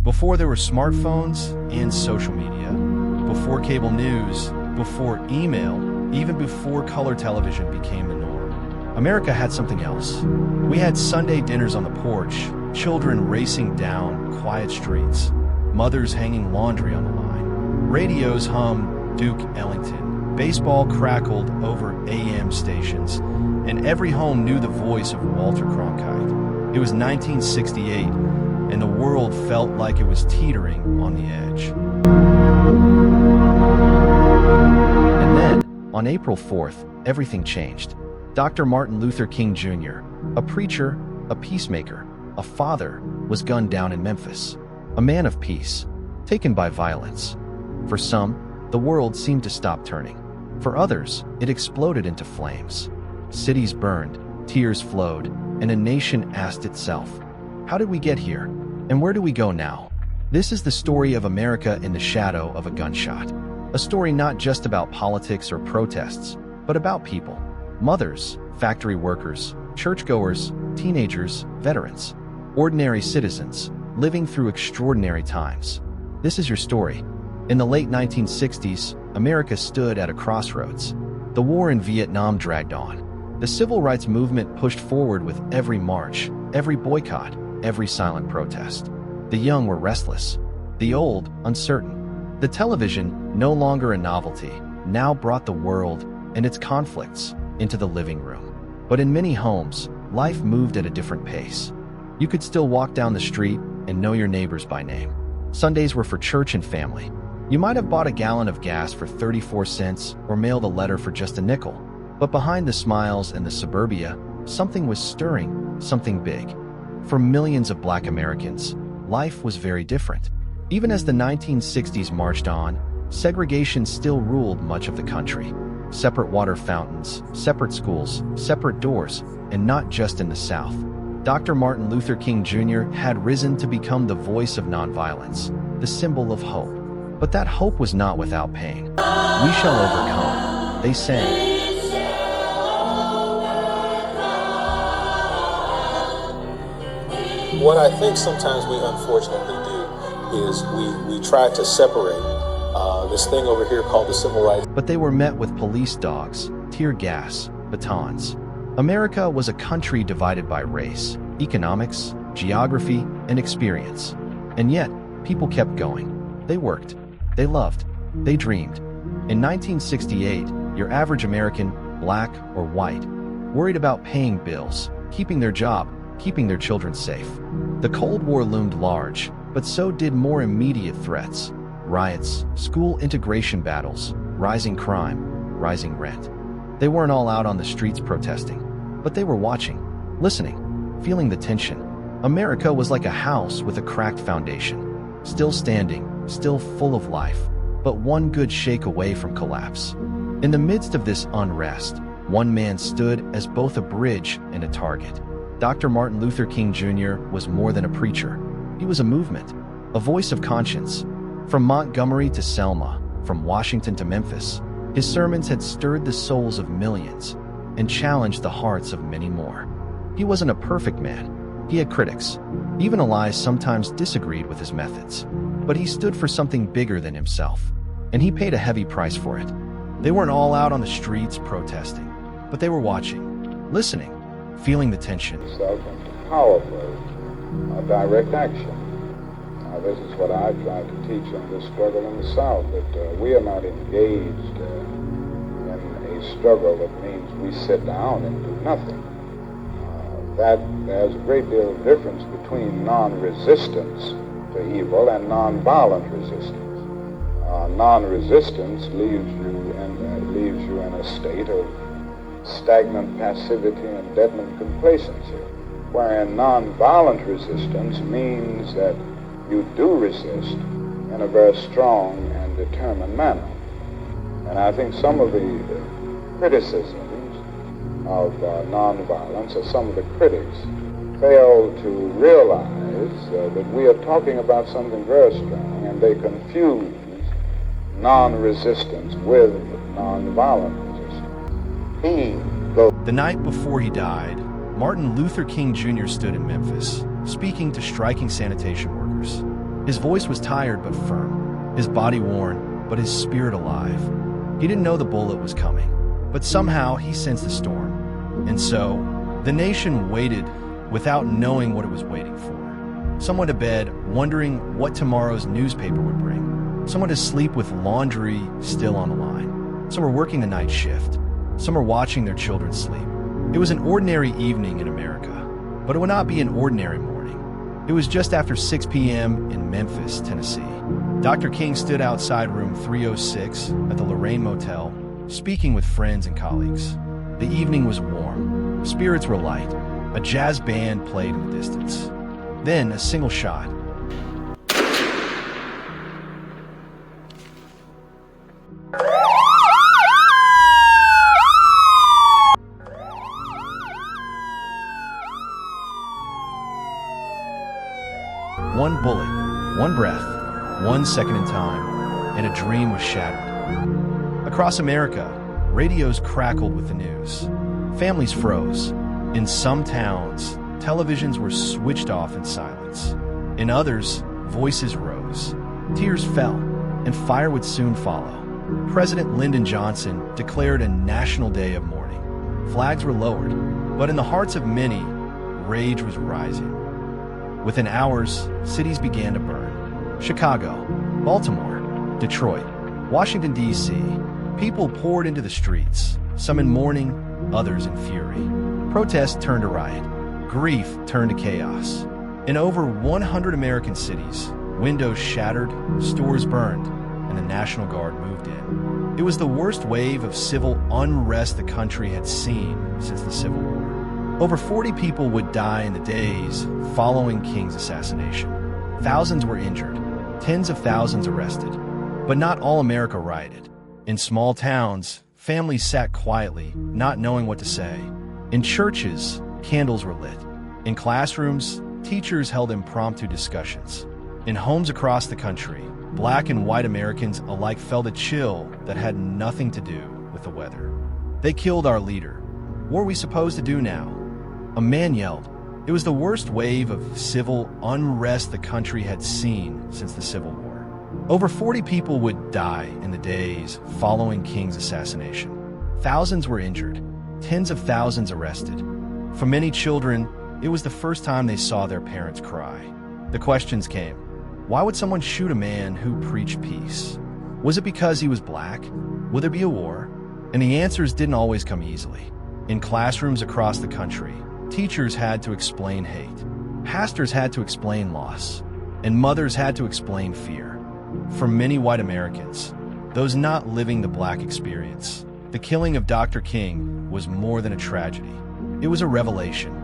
Before there were smartphones and social media, before cable news, before email, even before color television became the norm, America had something else. We had Sunday dinners on the porch, children racing down quiet streets, mothers hanging laundry on the line. Radios hummed Duke Ellington, baseball crackled over AM stations, and every home knew the voice of Walter Cronkite. It was 1968, and the world felt like it was teetering on the edge. And then, on April 4th, everything changed. Dr. Martin Luther King Jr., a preacher, a peacemaker, a father, was gunned down in Memphis. A man of peace, taken by violence. For some, the world seemed to stop turning. For others, it exploded into flames. Cities burned, tears flowed, and a nation asked itself, how did we get here? And where do we go now? This is the story of America in the shadow of a gunshot. A story not just about politics or protests, but about people. Mothers, factory workers, churchgoers, teenagers, veterans. Ordinary citizens, living through extraordinary times. This is your story. In the late 1960s, America stood at a crossroads. The war in Vietnam dragged on. The civil rights movement pushed forward with every march, every boycott, every silent protest. The young were restless, the old uncertain. The television, no longer a novelty, now brought the world and its conflicts into the living room. But in many homes, life moved at a different pace. You could still walk down the street and know your neighbors by name. Sundays were for church and family. You might have bought a gallon of gas for 34 cents or mailed a letter for just a nickel. But behind the smiles and the suburbia, something was stirring, something big. For millions of Black Americans, life was very different. Even as the 1960s marched on, segregation still ruled much of the country. Separate water fountains, separate schools, separate doors, and not just in the South. Dr. Martin Luther King Jr. had risen to become the voice of nonviolence, the symbol of hope. But that hope was not without pain. We shall overcome, they sang. What I think sometimes we unfortunately do is we try to separate this thing over here called the civil rights. But they were met with police dogs, tear gas, batons. America was a country divided by race, economics, geography, and experience. And yet, people kept going. They worked. They loved. They dreamed. In 1968, your average American, Black or white, worried about paying bills, keeping their job, keeping their children safe. The Cold War loomed large, but so did more immediate threats. Riots, school integration battles, rising crime, rising rent. They weren't all out on the streets protesting, but they were watching, listening, feeling the tension. America was like a house with a cracked foundation, still standing, still full of life, but one good shake away from collapse. In the midst of this unrest, one man stood as both a bridge and a target. Dr. Martin Luther King Jr. was more than a preacher. He was a movement, a voice of conscience. From Montgomery to Selma, from Washington to Memphis, his sermons had stirred the souls of millions and challenged the hearts of many more. He wasn't a perfect man. He had critics. Even allies sometimes disagreed with his methods. But he stood for something bigger than himself, and he paid a heavy price for it. They weren't all out on the streets protesting, but they were watching, listening, feeling the tension. Itself into powerful, direct action. Now, this is what I try to teach in this struggle in the South, that we are not engaged in a struggle that means we sit down and do nothing. That there's a great deal of difference between non-resistance to evil and non-violent resistance. Non-resistance leaves you in a state of stagnant passivity and deadening complacency, wherein non-violent resistance means that you do resist in a very strong and determined manner. And I think some of the criticisms of nonviolence, or some of the critics, fail to realize that we are talking about something very strong, and they confuse non-resistance with nonviolent resistance. The night before he died, Martin Luther King Jr. stood in Memphis, speaking to striking sanitation workers. His voice was tired but firm, his body worn, but his spirit alive. He didn't know the bullet was coming, but somehow he sensed the storm. And so, the nation waited without knowing what it was waiting for. Some went to bed, wondering what tomorrow's newspaper would bring. Some went to sleep with laundry still on the line. Some were working the night shift. Some were watching their children sleep. It was an ordinary evening in America, but it would not be an ordinary morning. It was just after 6 p.m. in Memphis, Tennessee. Dr. King stood outside room 306 at the Lorraine Motel, speaking with friends and colleagues. The evening was warm. Spirits were light. A jazz band played in the distance. Then a single shot. One bullet, one breath, 1 second in time, and a dream was shattered. Across America, radios crackled with the news. Families froze. In some towns, televisions were switched off in silence. In others, voices rose. Tears fell, and fire would soon follow. President Lyndon Johnson declared a national day of mourning. Flags were lowered, but in the hearts of many, rage was rising. Within hours, cities began to burn. Chicago, Baltimore, Detroit, Washington, D.C. People poured into the streets, some in mourning, others in fury. Protest turned to riot. Grief turned to chaos. In over 100 American cities, windows shattered, stores burned, and the National Guard moved in. It was the worst wave of civil unrest the country had seen since the Civil War. Over 40 people would die in the days following King's assassination. Thousands were injured, tens of thousands arrested. But not all America rioted. In small towns, families sat quietly, not knowing what to say. In churches, candles were lit. In classrooms, teachers held impromptu discussions. In homes across the country, Black and white Americans alike felt a chill that had nothing to do with the weather. They killed our leader. What are we supposed to do now? A man yelled. It was the worst wave of civil unrest the country had seen since the Civil War. Over 40 people would die in the days following King's assassination. Thousands were injured, tens of thousands arrested. For many children, it was the first time they saw their parents cry. The questions came. Why would someone shoot a man who preached peace? Was it because he was Black? Would there be a war? And the answers didn't always come easily. In classrooms across the country, teachers had to explain hate. Pastors had to explain loss. And mothers had to explain fear. For many white Americans, those not living the Black experience, the killing of Dr. King was more than a tragedy. It was a revelation.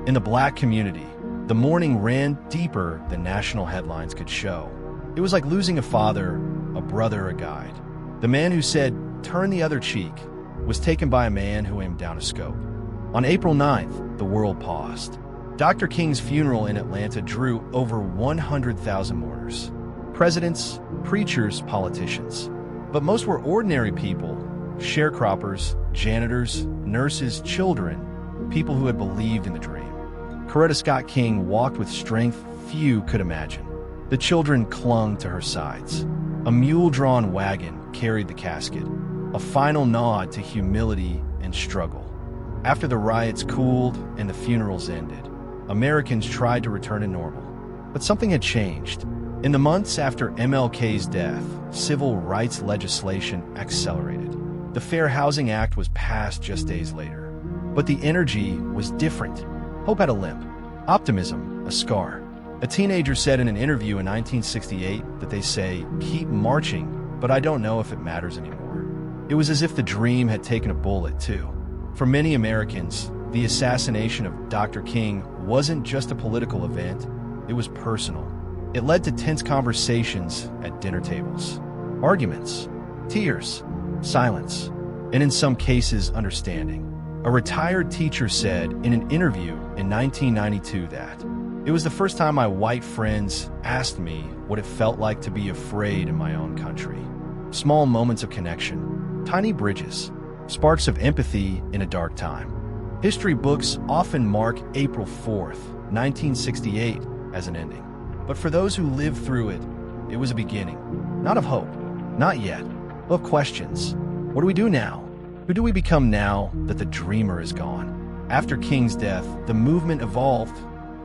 In the Black community, the mourning ran deeper than national headlines could show. It was like losing a father, a brother, a guide. The man who said, "Turn the other cheek," was taken by a man who aimed down a scope. On April 9th, the world paused. Dr. King's funeral in Atlanta drew over 100,000 mourners. Presidents, preachers, politicians. But most were ordinary people, sharecroppers, janitors, nurses, children, people who had believed in the dream. Coretta Scott King walked with strength few could imagine. The children clung to her sides. A mule-drawn wagon carried the casket, a final nod to humility and struggle. After the riots cooled and the funerals ended, Americans tried to return to normal. But something had changed. In the months after MLK's death, civil rights legislation accelerated. The Fair Housing Act was passed just days later. But the energy was different. Hope had a limp, optimism a scar. A teenager said in an interview in 1968 that they say, "Keep marching, but I don't know if it matters anymore." It was as if the dream had taken a bullet, too. For many Americans, the assassination of Dr. King wasn't just a political event, it was personal. It led to tense conversations at dinner tables, arguments, tears, silence, and in some cases, understanding. A retired teacher said in an interview in 1992 that, "It was the first time my white friends asked me what it felt like to be afraid in my own country." Small moments of connection, tiny bridges, sparks of empathy in a dark time. History books often mark April 4th, 1968 as an ending. But for those who lived through it, it was a beginning. Not of hope, not yet, but of questions. What do we do now? Who do we become now that the dreamer is gone? After King's death, the movement evolved,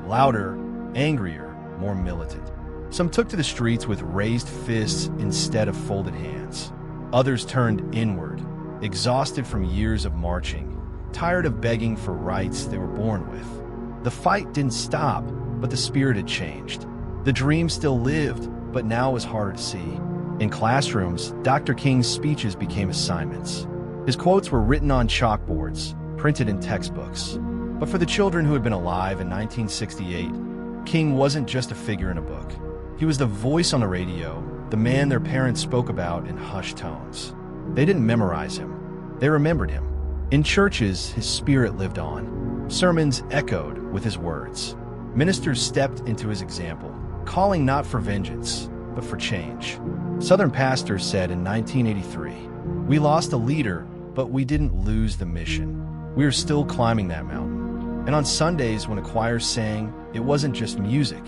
louder, angrier, more militant. Some took to the streets with raised fists instead of folded hands. Others turned inward, exhausted from years of marching, tired of begging for rights they were born with. The fight didn't stop, but the spirit had changed. The dream still lived, but now was harder to see. In classrooms, Dr. King's speeches became assignments. His quotes were written on chalkboards, printed in textbooks. But for the children who had been alive in 1968, King wasn't just a figure in a book. He was the voice on the radio, the man their parents spoke about in hushed tones. They didn't memorize him. They remembered him. In churches, his spirit lived on. Sermons echoed with his words. Ministers stepped into his example, calling not for vengeance, but for change. Southern pastors said in 1983, "We lost a leader, but we didn't lose the mission. We are still climbing that mountain." And on Sundays, when a choir sang, it wasn't just music,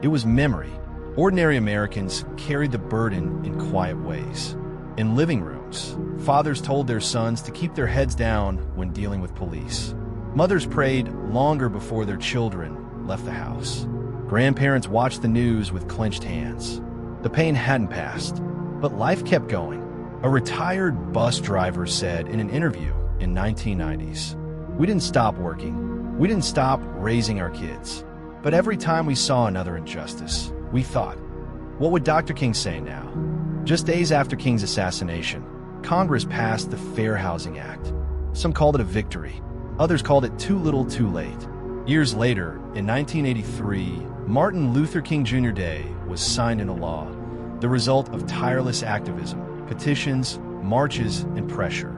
it was memory. Ordinary Americans carried the burden in quiet ways. In living rooms, fathers told their sons to keep their heads down when dealing with police. Mothers prayed longer before their children left the house. Grandparents watched the news with clenched hands. The pain hadn't passed, but life kept going. A retired bus driver said in an interview in 1990s, "We didn't stop working. We didn't stop raising our kids. But every time we saw another injustice, we thought, what would Dr. King say now?" Just days after King's assassination, Congress passed the Fair Housing Act. Some called it a victory. Others called it too little too late. Years later, in 1983, Martin Luther King Jr. Day was signed into law, the result of tireless activism, petitions, marches, and pressure.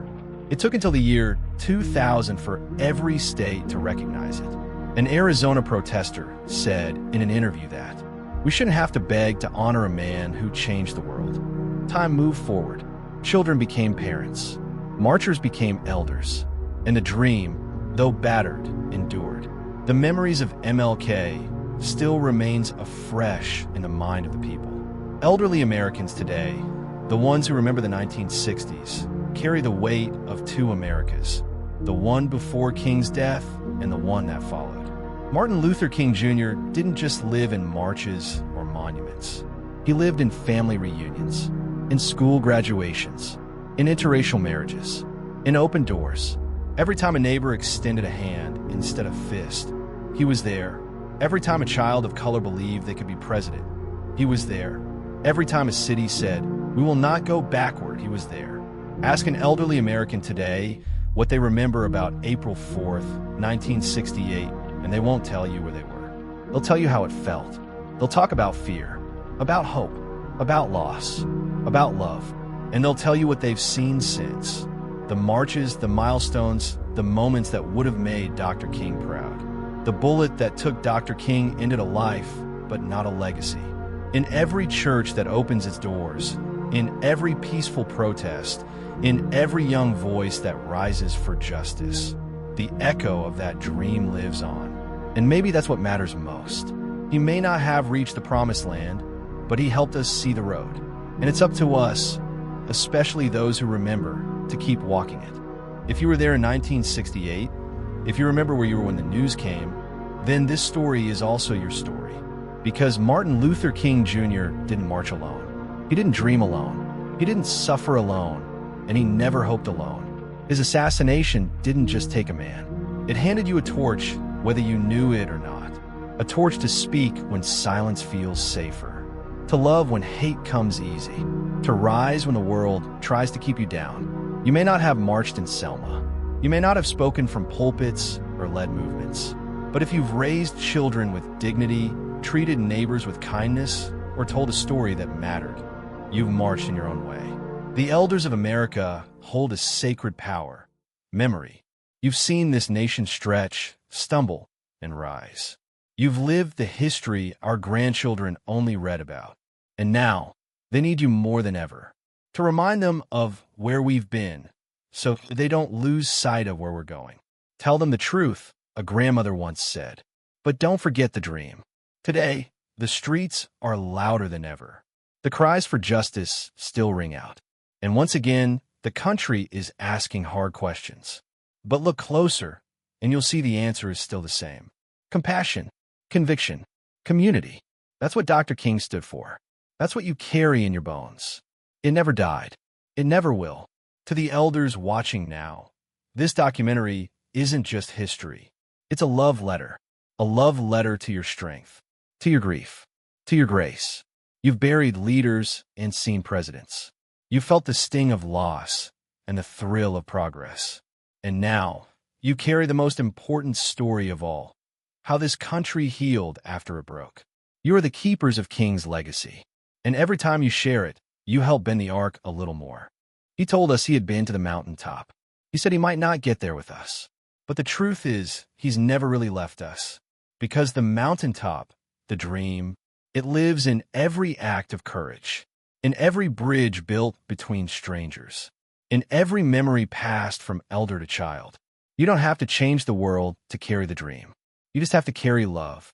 It took until the year 2000 for every state to recognize it. An Arizona protester said in an interview that, "We shouldn't have to beg to honor a man who changed the world." Time moved forward. Children became parents. Marchers became elders. And the dream, though battered, endured. The memories of MLK still remains afresh in the mind of the people. Elderly Americans today, the ones who remember the 1960s, carry the weight of two Americas, the one before King's death and the one that followed. Martin Luther King Jr. didn't just live in marches or monuments. He lived in family reunions, in school graduations, in interracial marriages, in open doors. Every time a neighbor extended a hand instead of fist, he was there. Every time a child of color believed they could be president, he was there. Every time a city said, "We will not go backward," he was there. Ask an elderly American today what they remember about April 4th, 1968, and they won't tell you where they were. They'll tell you how it felt. They'll talk about fear, about hope, about loss, about love, and they'll tell you what they've seen since. The marches, the milestones, the moments that would have made Dr. King proud. The bullet that took Dr. King ended a life, but not a legacy. In every church that opens its doors, in every peaceful protest, in every young voice that rises for justice, the echo of that dream lives on. And maybe that's what matters most. He may not have reached the promised land, but he helped us see the road. And it's up to us, especially those who remember, to keep walking it. If you were there in 1968, if you remember where you were when the news came, then this story is also your story. Because Martin Luther King Jr. didn't march alone. He didn't dream alone. He didn't suffer alone. And he never hoped alone. His assassination didn't just take a man. It handed you a torch, whether you knew it or not. A torch to speak when silence feels safer. To love when hate comes easy. To rise when the world tries to keep you down. You may not have marched in Selma. You may not have spoken from pulpits or led movements. But if you've raised children with dignity, treated neighbors with kindness, or told a story that mattered, you've marched in your own way. The elders of America hold a sacred power, memory. You've seen this nation stretch, stumble, and rise. You've lived the history our grandchildren only read about. And now, they need you more than ever to remind them of where we've been so they don't lose sight of where we're going. Tell them the truth, a grandmother once said. But don't forget the dream. Today, The streets are louder than ever. The cries for justice still ring out. And once again, the country is asking hard questions. But look closer, and you'll see the answer is still the same. Compassion, conviction, community. That's what Dr. King stood for. That's what you carry in your bones. It never died. It never will. To the elders watching now, this documentary isn't just history. It's a love letter. A love letter to your strength, to your grief, to your grace. You've buried leaders and seen presidents. You felt the sting of loss and the thrill of progress. And now, you carry the most important story of all, how this country healed after it broke. You are the keepers of King's legacy. And every time you share it, you help bend the arc a little more. He told us he had been to the mountaintop. He said he might not get there with us. But the truth is, he's never really left us. Because the mountaintop, the dream, it lives in every act of courage, in every bridge built between strangers, in every memory passed from elder to child. You don't have to change the world to carry the dream. You just have to carry love.